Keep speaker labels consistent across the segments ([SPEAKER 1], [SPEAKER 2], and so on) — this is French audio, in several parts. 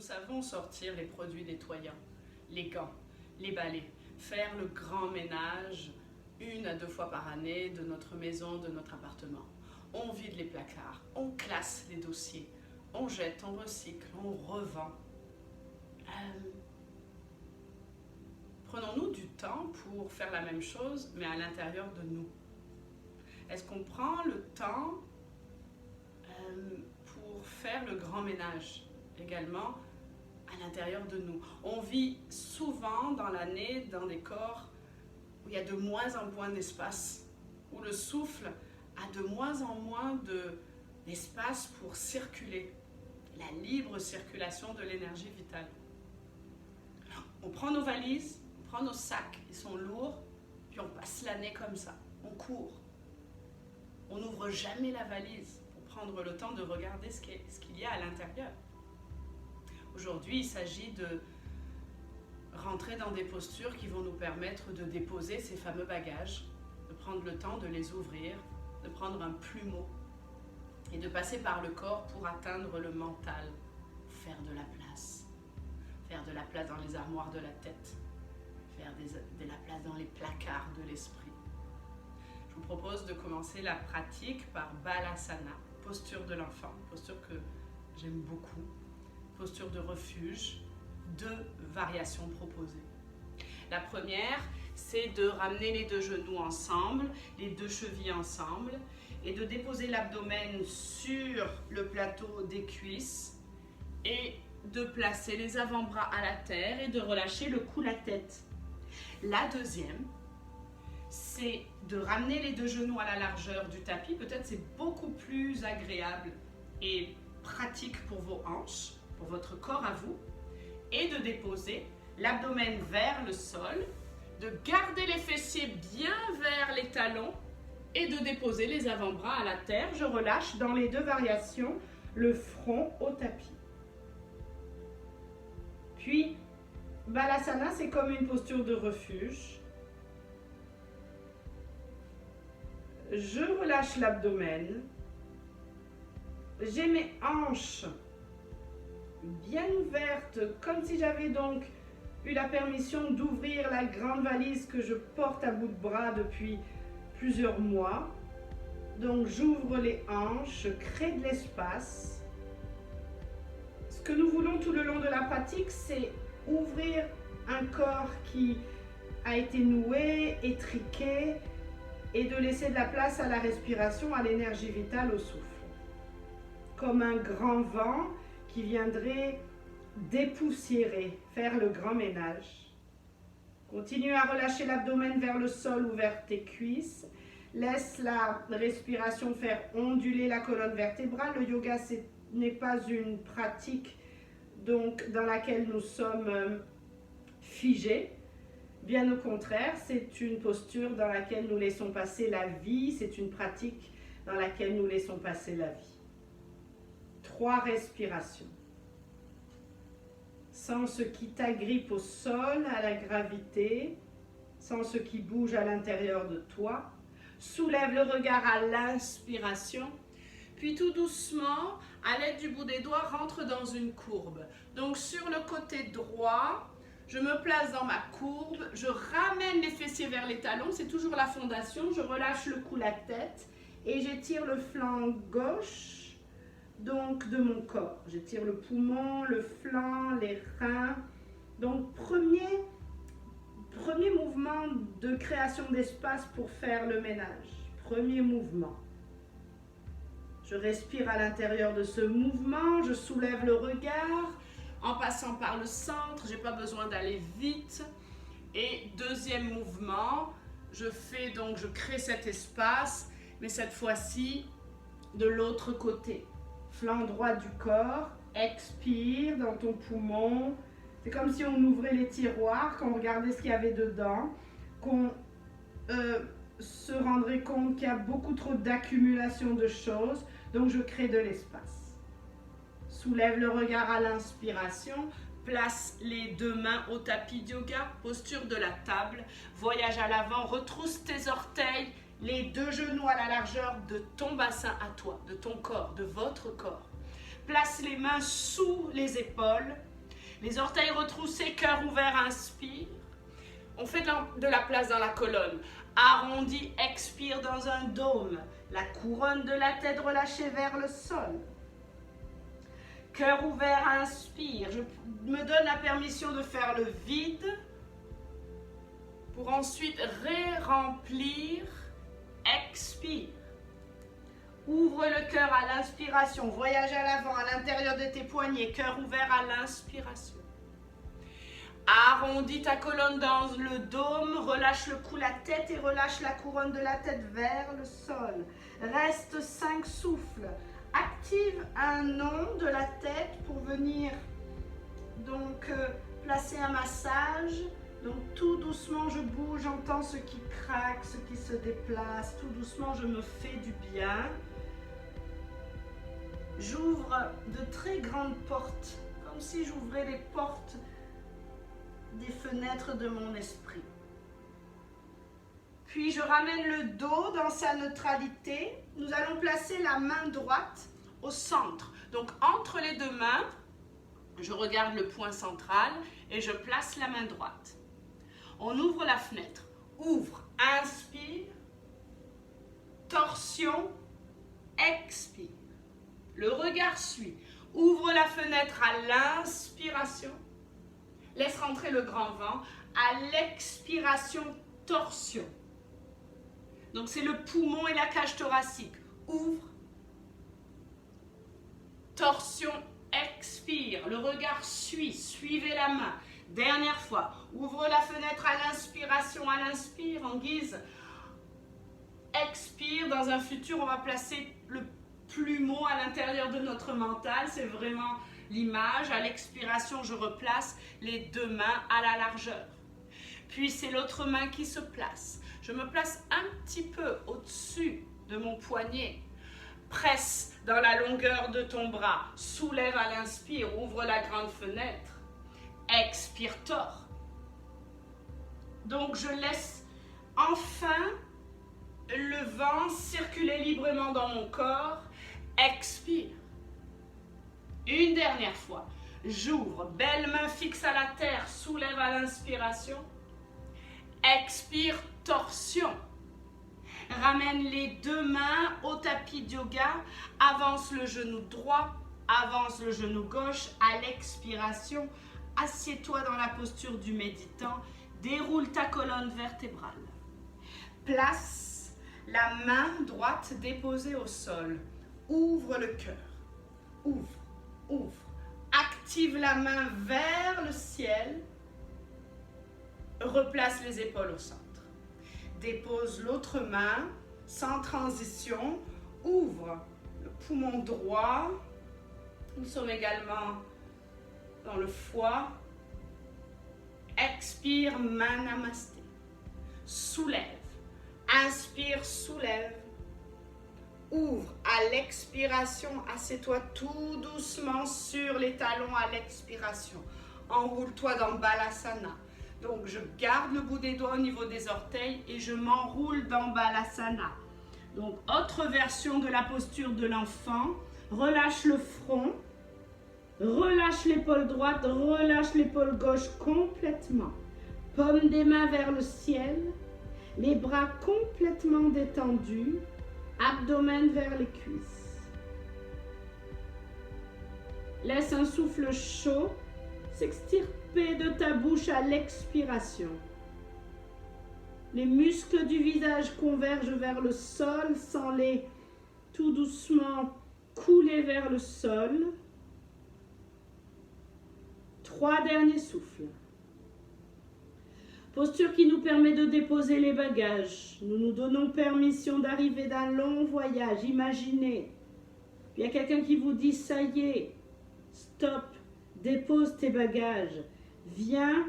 [SPEAKER 1] savons sortir les produits nettoyants, les gants, les balais, faire le grand ménage 1 à 2 fois par année de notre maison, de notre appartement. On vide les placards, on classe les dossiers, on jette, on recycle, on revend. Prenons-nous du temps pour faire la même chose, mais à l'intérieur de nous. Est-ce qu'on prend le temps pour faire le grand ménage également à l'intérieur de nous? On vit souvent dans l'année dans des corps où il y a de moins en moins d'espace, où le souffle a de moins en moins d'espace pour circuler, la libre circulation de l'énergie vitale. On prend nos valises, on prend nos sacs, ils sont lourds, puis on passe l'année comme ça, on court. On n'ouvre jamais la valise pour prendre le temps de regarder ce qu'il y a à l'intérieur. Aujourd'hui, il s'agit de rentrer dans des postures qui vont nous permettre de déposer ces fameux bagages, de prendre le temps de les ouvrir, de prendre un plumeau et de passer par le corps pour atteindre le mental, faire de la place. Faire de la place dans les armoires de la tête, faire de la place dans les placards de l'esprit. Je vous propose de commencer la pratique par Balasana, posture de l'enfant, posture que j'aime beaucoup, posture de refuge, 2 variations proposées. La première, c'est de ramener les 2 genoux ensemble, les 2 chevilles ensemble, et de déposer l'abdomen sur le plateau des cuisses et de placer les avant-bras à la terre et de relâcher le cou, la tête. La deuxième, c'est de ramener les 2 genoux à la largeur du tapis. Peut-être c'est beaucoup plus agréable et pratique pour vos hanches, pour votre corps à vous, et de déposer l'abdomen vers le sol, de garder les fessiers bien vers les talons et de déposer les avant-bras à la terre. Je relâche dans les 2 variations le front au tapis. Puis, Balasana, c'est comme une posture de refuge. Je relâche l'abdomen. J'ai mes hanches bien ouvertes, comme si j'avais donc eu la permission d'ouvrir la grande valise que je porte à bout de bras depuis plusieurs mois. Donc j'ouvre les hanches, je crée de l'espace. Ce que nous voulons tout le long de la pratique, c'est ouvrir un corps qui a été noué, étriqué, et de laisser de la place à la respiration, à l'énergie vitale, au souffle. Comme un grand vent qui viendrait dépoussiérer, faire le grand ménage. Continue à relâcher l'abdomen vers le sol ou vers tes cuisses. Laisse la respiration faire onduler la colonne vertébrale. Le yoga, ce n'est pas une pratique donc, dans laquelle nous sommes figés. Bien au contraire, c'est une posture dans laquelle nous laissons passer la vie. C'est une pratique dans laquelle nous laissons passer la vie. 3 respirations. Sans ce qui t'agrippe au sol, à la gravité, sans ce qui bouge à l'intérieur de toi. Soulève le regard à l'inspiration, puis tout doucement, à l'aide du bout des doigts, rentre dans une courbe. Donc sur le côté droit, je me place dans ma courbe, je ramène les fessiers vers les talons, c'est toujours la fondation, je relâche le cou, la tête, et j'étire le flanc gauche donc de mon corps. J'étire le poumon, le flanc, les reins. Donc premier mouvement de création d'espace pour faire le ménage. Premier mouvement. Je respire à l'intérieur de ce mouvement, je soulève le regard en passant par le centre, j'ai pas besoin d'aller vite. Et deuxième mouvement, je crée cet espace, mais cette fois-ci de l'autre côté. Flanc droit du corps, expire dans ton poumon. C'est comme si on ouvrait les tiroirs, qu'on regardait ce qu'il y avait dedans, qu'on se rendrait compte qu'il y a beaucoup trop d'accumulation de choses. Donc je crée de l'espace. Soulève le regard à l'inspiration. Place les 2 mains au tapis de yoga, posture de la table. Voyage à l'avant, retrousse tes orteils. Les 2 genoux à la largeur de ton bassin à toi, de ton corps, de votre corps. Place les mains sous les épaules Les orteils retroussés, cœur ouvert, inspire. On fait de la place dans la colonne. Arrondi, expire dans un dôme. La couronne de la tête relâchée vers le sol. Cœur ouvert, inspire. Je me donne la permission de faire le vide pour ensuite ré-remplir. Expire. Ouvre le cœur à l'inspiration. Voyage à l'avant, à l'intérieur de tes poignets. Cœur ouvert à l'inspiration. Arrondis ta colonne dans le dôme. Relâche le cou, la tête et relâche la couronne de la tête vers le sol. Reste 5 souffles. Active un nom de la tête pour venir donc placer un massage. Donc tout doucement je bouge, j'entends ce qui craque, ce qui se déplace. Tout doucement je me fais du bien. J'ouvre de très grandes portes, comme si j'ouvrais les portes des fenêtres de mon esprit. Puis je ramène le dos dans sa neutralité. Nous allons placer la main droite au centre. Donc entre les deux mains, je regarde le point central et je place la main droite. On ouvre la fenêtre. Ouvre, inspire. Torsion, expire. Le regard suit. Ouvre la fenêtre à l'inspiration. Laisse rentrer le grand vent. À l'expiration, torsion. Donc c'est le poumon et la cage thoracique. Ouvre. Torsion, expire. Le regard suit. Suivez la main. Dernière fois. Ouvre la fenêtre à l'inspiration. À l'inspire en guise. Expire. Dans un futur, on va placer le plumeau à l'intérieur de notre mental. C'est vraiment l'image. À l'expiration, je replace les deux mains à la largeur. Puis c'est l'autre main qui se place. Je me place un petit peu au-dessus de mon poignet. Presse dans la longueur de ton bras. Soulève à l'inspire. Ouvre la grande fenêtre. Expire, tord. Donc je laisse enfin le vent circuler librement dans mon corps. Expire. Une dernière fois. J'ouvre. Belle main fixe à la terre. Soulève à l'inspiration. Expire, torsion. Ramène les deux mains au tapis de yoga. Avance le genou droit. Avance le genou gauche. À l'expiration, assieds-toi dans la posture du méditant. Déroule ta colonne vertébrale. Place la main droite déposée au sol. Ouvre le cœur. Ouvre, ouvre. Active la main vers le ciel. Replace les épaules au centre. Dépose l'autre main sans transition. Ouvre le poumon droit. Nous sommes également dans le foie. Expire, main namasté. Soulève. Inspire, soulève. Ouvre à l'expiration. Assieds-toi tout doucement sur les talons à l'expiration. Enroule-toi dans Balasana. Donc, je garde le bout des doigts au niveau des orteils et je m'enroule dans Balasana. Donc, autre version de la posture de l'enfant. Relâche le front. Relâche l'épaule droite. Relâche l'épaule gauche complètement. Paume des mains vers le ciel. Les bras complètement détendus. Abdomen vers les cuisses. Laisse un souffle chaud s'extirper de ta bouche à l'expiration. Les muscles du visage convergent vers le sol, sens-les tout doucement couler vers le sol. 3 derniers souffles. Posture qui nous permet de déposer les bagages. Nous nous donnons permission d'arriver d'un long voyage. Imaginez. Il y a quelqu'un qui vous dit, ça y est, stop. Dépose tes bagages. Viens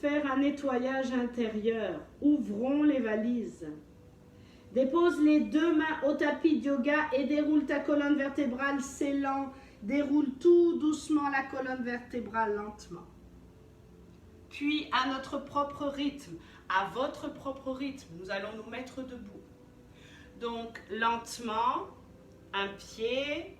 [SPEAKER 1] faire un nettoyage intérieur. Ouvrons les valises. Dépose les deux mains au tapis de yoga et déroule ta colonne vertébrale. C'est lent. Déroule tout doucement la colonne vertébrale lentement. Puis à notre propre rythme, à votre propre rythme, nous allons nous mettre debout. Donc lentement, un pied.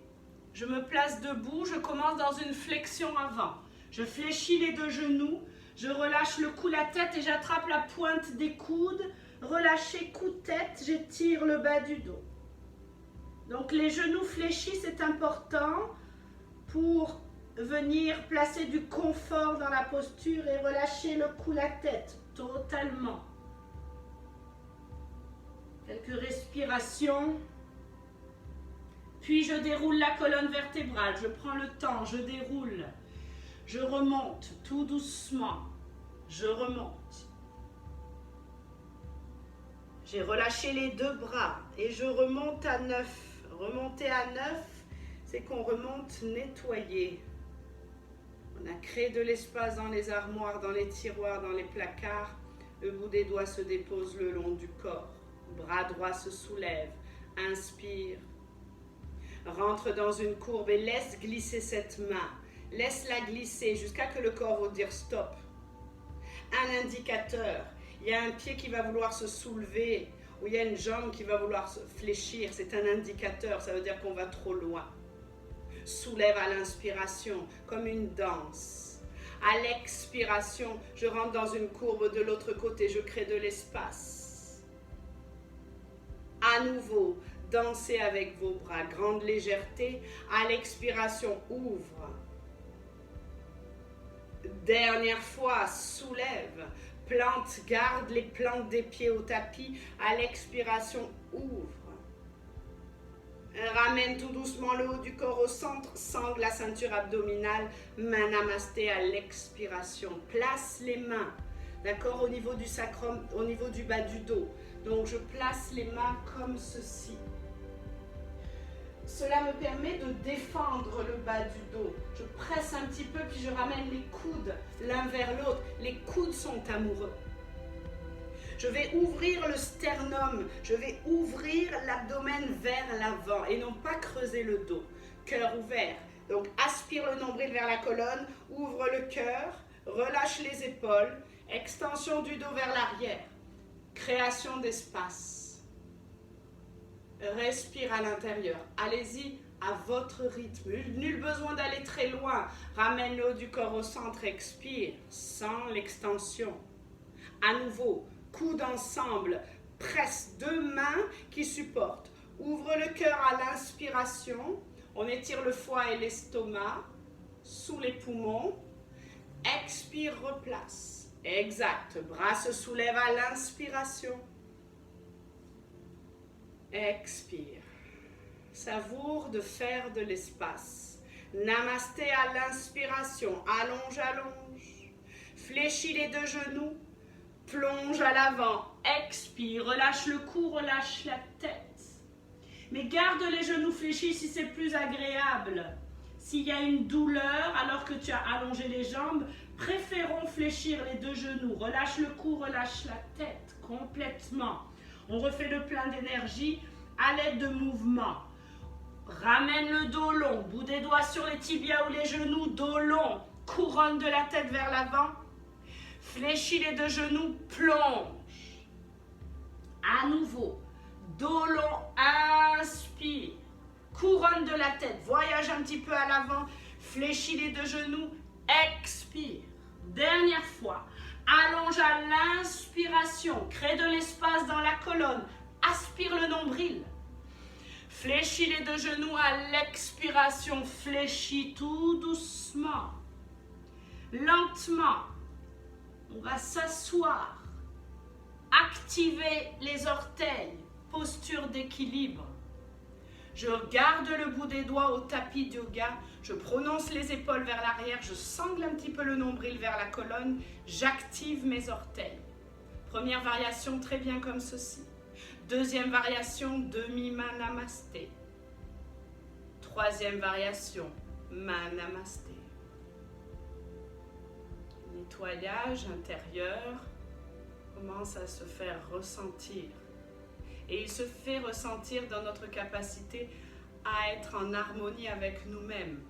[SPEAKER 1] Je me place debout, je commence dans une flexion avant. Je fléchis les deux genoux, je relâche le cou, la tête et j'attrape la pointe des coudes. Relâchez, coup de tête, j'étire le bas du dos. Donc les genoux fléchis, c'est important pour venir placer du confort dans la posture et relâcher le cou, la tête, totalement. Quelques respirations. Puis je déroule la colonne vertébrale, je prends le temps, je déroule. Je remonte tout doucement, je remonte. J'ai relâché les deux bras et je remonte à 9. Remonter à 9, c'est qu'on remonte nettoyé. On a créé de l'espace dans les armoires, dans les tiroirs, dans les placards. Le bout des doigts se dépose le long du corps. Bras droit se soulève. Inspire. Rentre dans une courbe et laisse glisser cette main. Laisse-la glisser jusqu'à que le corps vous dire stop. Un indicateur. Il y a un pied qui va vouloir se soulever ou il y a une jambe qui va vouloir se fléchir. C'est un indicateur, ça veut dire qu'on va trop loin. Soulève à l'inspiration comme une danse. À l'expiration, je rentre dans une courbe de l'autre côté, je crée de l'espace. À nouveau, dansez avec vos bras, grande légèreté. À l'expiration, ouvre. Dernière fois, soulève. Plante, garde les plantes des pieds au tapis. À l'expiration, ouvre. Ramène tout doucement le haut du corps au centre. Sangle la ceinture abdominale. Main namasté à l'expiration. Place les mains, d'accord, au niveau du sacrum, au niveau du bas du dos. Donc, je place les mains comme ceci. Cela me permet de défendre le bas du dos. Je presse un petit peu, puis je ramène les coudes l'un vers l'autre. Les coudes sont amoureux. Je vais ouvrir le sternum, je vais ouvrir l'abdomen vers l'avant et non pas creuser le dos. Cœur ouvert. Donc, aspire le nombril vers la colonne, ouvre le cœur, relâche les épaules, extension du dos vers l'arrière, création d'espace. Respire à l'intérieur. Allez-y à votre rythme. Nul besoin d'aller très loin. Ramène le haut du corps au centre. Expire sans l'extension. À nouveau, coudes ensemble. Presse deux mains qui supportent. Ouvre le cœur à l'inspiration. On étire le foie et l'estomac. Sous les poumons. Expire, replace. Exact. Bras se soulèvent à l'inspiration. Expire. Savoure de faire de l'espace. Namasté à l'inspiration. Allonge, allonge. Fléchis les deux genoux. Plonge à l'avant. Expire. Relâche le cou, relâche la tête. Mais garde les genoux fléchis si c'est plus agréable. S'il y a une douleur alors que tu as allongé les jambes, préférons fléchir les deux genoux. Relâche le cou, relâche la tête complètement. On refait le plein d'énergie à l'aide de mouvements. Ramène le dos long, bout des doigts sur les tibias ou les genoux, dos long, couronne de la tête vers l'avant. Fléchis les deux genoux, plonge. À nouveau, dos long, inspire. Couronne de la tête, voyage un petit peu à l'avant. Fléchis les deux genoux, expire. Dernière fois. Allonge à l'inspiration, crée de l'espace dans la colonne, aspire le nombril. Fléchis les deux genoux à l'expiration, fléchis tout doucement. Lentement, on va s'asseoir, activer les orteils, posture d'équilibre. Je garde le bout des doigts au tapis de yoga. Je prononce les épaules vers l'arrière. Je sangle un petit peu le nombril vers la colonne. J'active mes orteils. Première variation, très bien comme ceci. Deuxième variation, demi-main namasté. Troisième variation, main namasté. Nettoyage intérieur commence à se faire ressentir. Et il se fait ressentir dans notre capacité à être en harmonie avec nous-mêmes.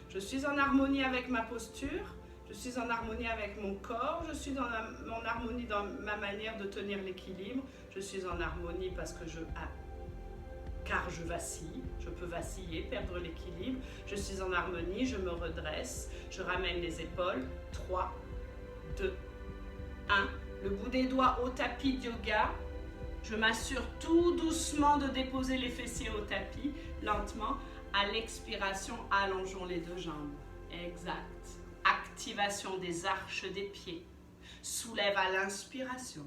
[SPEAKER 1] Je suis en harmonie avec ma posture, je suis en harmonie avec mon corps, je suis en harmonie dans ma manière de tenir l'équilibre, je suis en harmonie parce que je car je vacille, je peux vaciller, perdre l'équilibre. Je suis en harmonie, je me redresse, je ramène les épaules. 3, 2, 1. Le bout des doigts au tapis de yoga. Je m'assure tout doucement de déposer les fessiers au tapis, lentement. À l'expiration, allongeons les deux jambes. Exact. Activation des arches des pieds. Soulève à l'inspiration.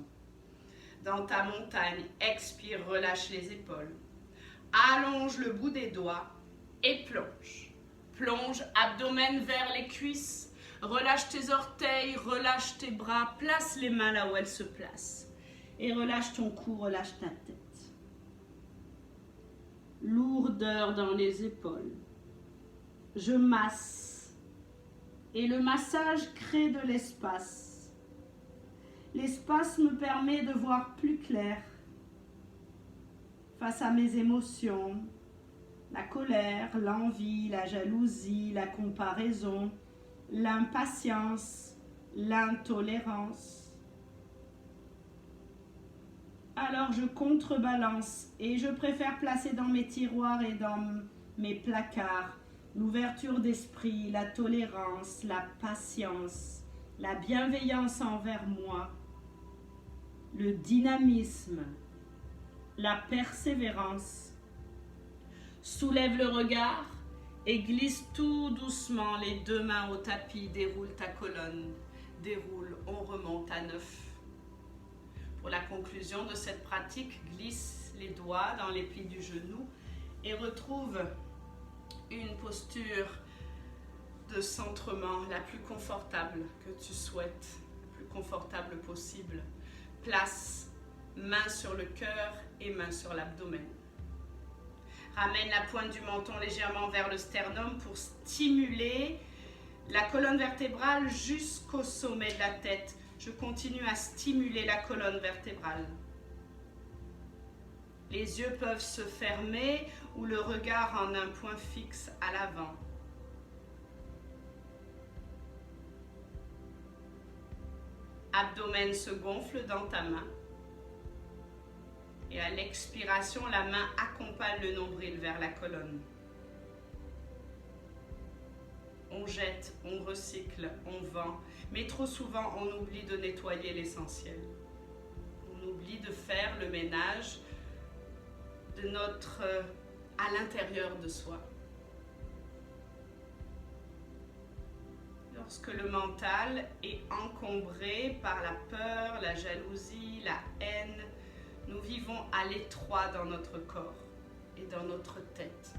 [SPEAKER 1] Dans ta montagne, expire, relâche les épaules. Allonge le bout des doigts et plonge. Plonge, abdomen vers les cuisses. Relâche tes orteils, relâche tes bras. Place les mains là où elles se placent. Et relâche ton cou, relâche ta tête. Lourdeur dans les épaules. Je masse. Et le massage crée de l'espace. L'espace me permet de voir plus clair face à mes émotions, la colère, l'envie, la jalousie, la comparaison, l'impatience, l'intolérance. Alors je contrebalance et je préfère placer dans mes tiroirs et dans mes placards l'ouverture d'esprit, la tolérance, la patience, la bienveillance envers moi, le dynamisme, la persévérance. Soulève le regard et glisse tout doucement les deux mains au tapis. Déroule ta colonne. Déroule, on remonte à 9. Pour la conclusion de cette pratique, glisse les doigts dans les plis du genou et retrouve une posture de centrement la plus confortable que tu souhaites, la plus confortable possible. Place main sur le cœur et main sur l'abdomen. Ramène la pointe du menton légèrement vers le sternum pour stimuler la colonne vertébrale jusqu'au sommet de la tête. Je continue à stimuler la colonne vertébrale. Les yeux peuvent se fermer ou le regard en un point fixe à l'avant. Abdomen se gonfle dans ta main. Et à l'expiration, la main accompagne le nombril vers la colonne. On jette, on recycle, on vend, mais trop souvent on oublie de nettoyer l'essentiel. On oublie de faire le ménage de à l'intérieur de soi. Lorsque le mental est encombré par la peur, la jalousie, la haine, nous vivons à l'étroit dans notre corps et dans notre tête.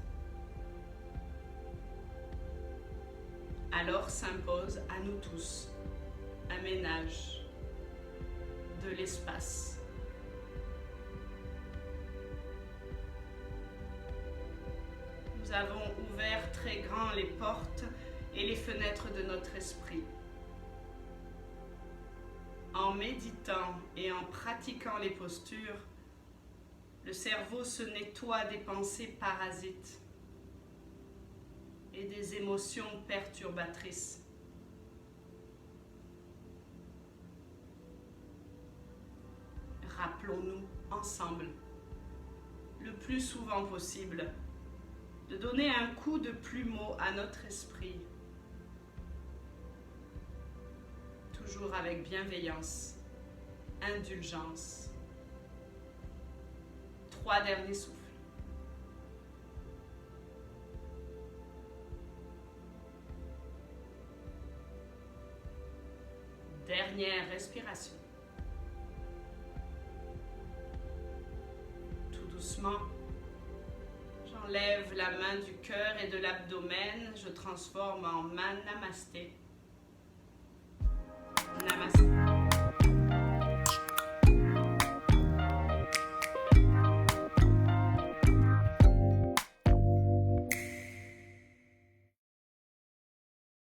[SPEAKER 1] Alors s'impose à nous tous un ménage de l'espace. Nous avons ouvert très grand les portes et les fenêtres de notre esprit. En méditant et en pratiquant les postures, le cerveau se nettoie des pensées parasites et des émotions perturbatrices. Rappelons-nous ensemble, le plus souvent possible, de donner un coup de plumeau à notre esprit, toujours avec bienveillance, indulgence. 3 derniers souffles. Dernière respiration. Tout doucement, j'enlève la main du cœur et de l'abdomen, je transforme en main namasté.